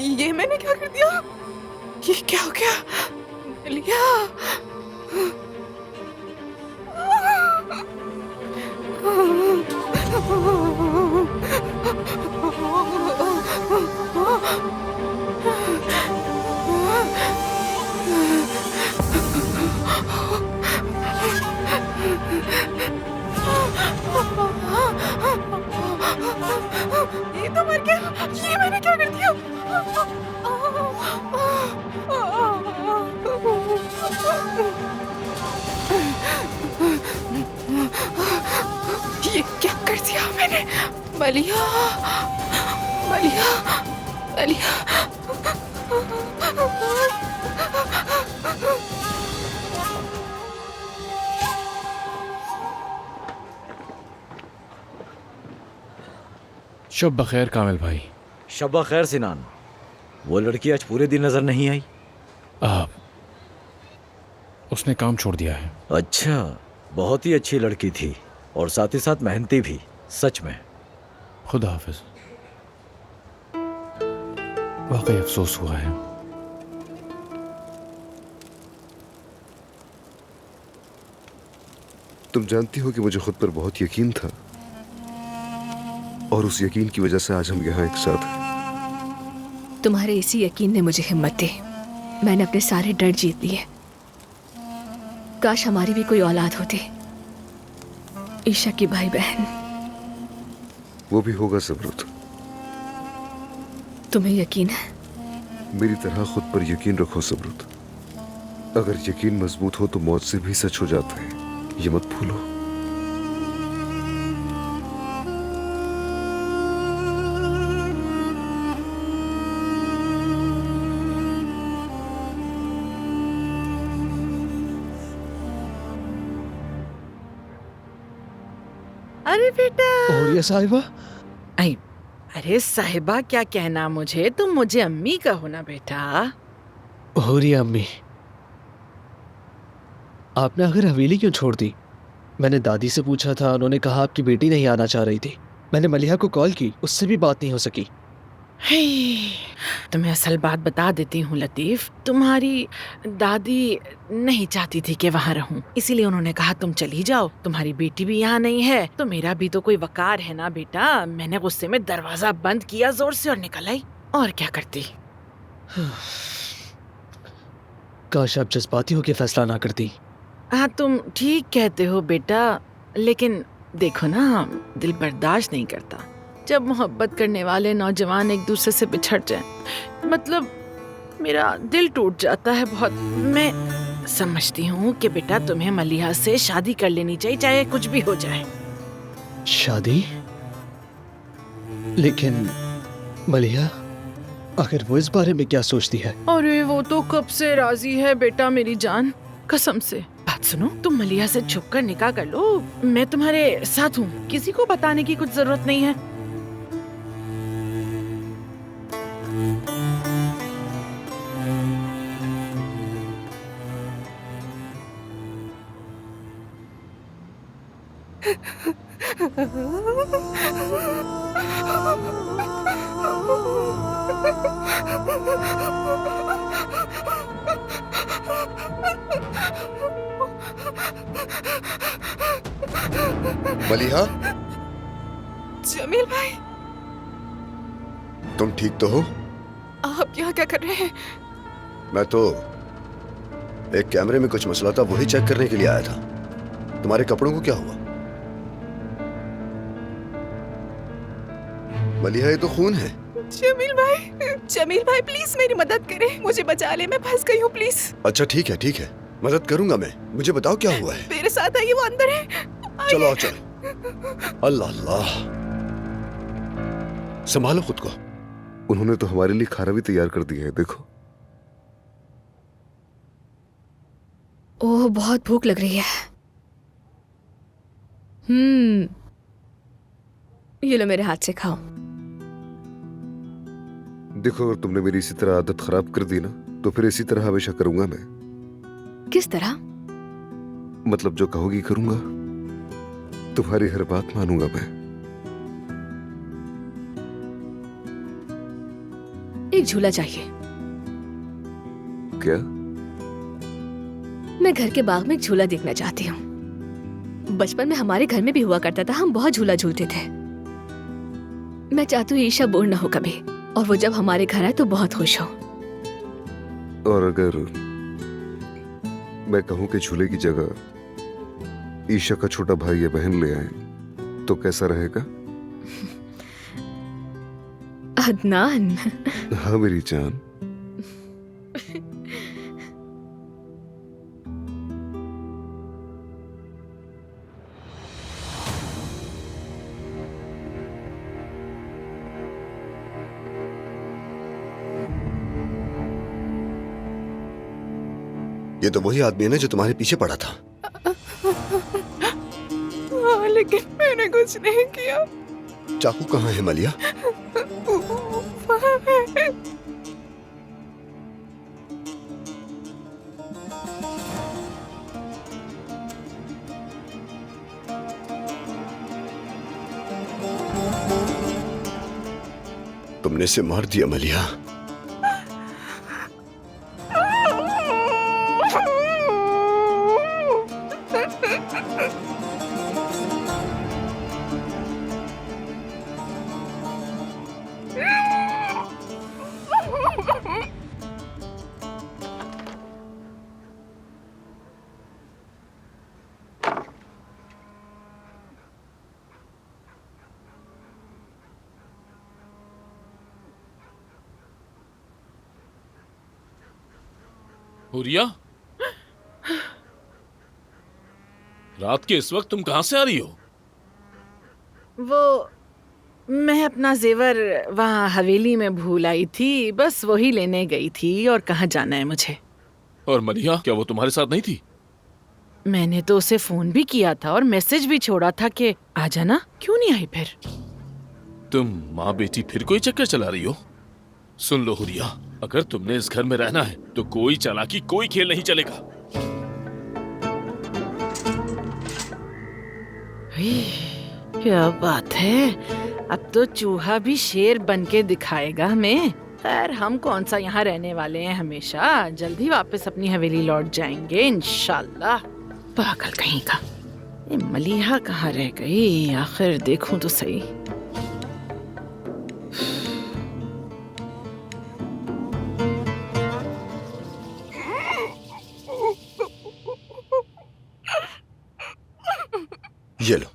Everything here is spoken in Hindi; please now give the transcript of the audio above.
ये मैंने क्या कर दिया? ये क्या हो गया? मलिया! ये तो मर गया। ये मैंने क्या कर दिया? ये क्या कर दिया मैंने? मलिया, मलिया, मलिया। शुभ बखैर कामिल भाई। शब्बा खैर सिनान। वो लड़की आज पूरे दिन नजर नहीं आई। उसने काम छोड़ दिया है। अच्छा, बहुत ही अच्छी लड़की थी और साथ ही साथ मेहनती भी, सच में। खुदा हाफिज। वाकई अफसोस हुआ है। तुम जानती हो कि मुझे खुद पर बहुत यकीन था और उस यकीन की वजह से आज हम यहाँ एक साथ हैं। तुम्हारे इसी यकीन ने मुझे हिम्मत दी। मैंने अपने सारे डर जीत लिए। काश हमारी भी कोई औलाद होती। ईशा की भाई बहन। वो भी होगा ज़रूरत। तुम्हें यकीन है? मेरी तरह खुद पर यकीन रखो ज़रूरत। अगर यकीन मजबूत हो तो मौत से भी सच हो जाता है, ये मत भूलो। अरे बेटा। और साहिबा। अरे साहिबा क्या कहना मुझे, तुम मुझे अम्मी कहो ना बेटा। होरी अम्मी, आपने आखिर हवेली क्यों छोड़ दी? मैंने दादी से पूछा था, उन्होंने कहा आपकी बेटी नहीं आना चाह रही थी। मैंने मलिहा को कॉल की, उससे भी बात नहीं हो सकी। तुम्हें असल बात बता देती हूँ लतीफ, तुम्हारी दादी नहीं चाहती थी कि वहाँ रहूं, इसीलिए उन्होंने कहा तुम चली जाओ। तुम्हारी बेटी भी यहाँ नहीं है तो मेरा भी तो कोई वकार है ना बेटा। मैंने गुस्से में दरवाजा बंद किया जोर से और निकल आई। और क्या करती। काश आप जज्बाती होकर फैसला ना करती। हाँ तुम ठीक कहते हो बेटा, लेकिन देखो ना दिल बर्दाश्त नहीं करता जब मोहब्बत करने वाले नौजवान एक दूसरे से बिछड़ जाएं। मतलब मेरा दिल टूट जाता है बहुत। मैं समझती हूँ कि बेटा तुम्हें मलिहा से शादी कर लेनी चाहिए, चाहे कुछ भी हो जाए। शादी? लेकिन मलिहा, आखिर वो इस बारे में क्या सोचती है? अरे वो तो कब से राजी है बेटा मेरी जान, कसम से। बात सुनो, तुम मलिहा से छुपकर निकाह कर लो। मैं तुम्हारे साथ हूँ, किसी को बताने की कुछ जरूरत नहीं है। मलिहा, जमील भाई, तुम ठीक तो हो? आप यहाँ क्या कर रहे हैं? मैं तो एक कैमरे में कुछ मसला था, वही चेक करने के लिए आया था। तुम्हारे कपड़ों को क्या हुआ? मलिहा, ये तो खून है। जमील भाई प्लीज मेरी मदद करें, मुझे बचा ले, मैं फंस गई हूँ प्लीज। अच्छा ठीक है, मदद करूंगा मैं। मुझे बताओ क्या हुआ है। मेरे साथ आइए, वो अंदर है। चलो चलो। अल्लाह अल्लाह, संभालो खुद को। उन्होंने तो हमारे लिए खाना भी तैयार कर दिया है, देखो। ओह, बहुत भूख लग रही है। ये लो, मेरे हाथ से खाओ। देखो, अगर तुमने मेरी इसी तरह आदत खराब कर दी ना, तो फिर इसी तरह हमेशा करूंगा मैं। किस तरह? मतलब जो कहोगी करूंगा, तुम्हारी हर बात मानूंगा मैं। एक झूला चाहिए। क्या? मैं घर के बाग में एक झूला देखना चाहती हूँ। बचपन में हमारे घर में भी हुआ करता था, हम बहुत झूला झूलते थे। मैं चाहती हूँ ईशा बोर न हो कभी, और वो जब हमारे घर आए तो बहुत खुश हो। और अगर मैं कहूं कि झूले की जगह ईशा का छोटा भाई या बहन ले आए तो कैसा रहेगा? अदनान, हाँ मेरी जान। ये तो वही आदमी है ना जो तुम्हारे पीछे पड़ा था। हाँ, लेकिन मैंने कुछ नहीं किया। चाकू कहाँ है मलिया? तुमने इसे मार दिया मलिया। हुरिया, रात के इस वक्त तुम कहां से आ रही हो? वो मैं अपना जेवर वहाँ हवेली में भूल आई थी, बस वही लेने गई थी। और कहाँ जाना है मुझे? और मलिया, क्या वो तुम्हारे साथ नहीं थी? मैंने तो उसे फोन भी किया था और मैसेज भी छोड़ा था कि आ जाना। क्यों नहीं आई फिर? तुम माँ बेटी फिर कोई चक्कर चला रही हो? सुन लो हुरिया, अगर तुमने इस घर में रहना है तो कोई चालाकी, कोई खेल नहीं चलेगा। क्या बात है, अब तो चूहा भी शेर बन के दिखाएगा हमें। खैर, हम कौन सा यहाँ रहने वाले हैं हमेशा। जल्दी वापस अपनी हवेली लौट जाएंगे इंशाल्लाह। पागल कहीं का। ये मलिहा कहाँ रह गई? आखिर देखूं तो सही। ये लो।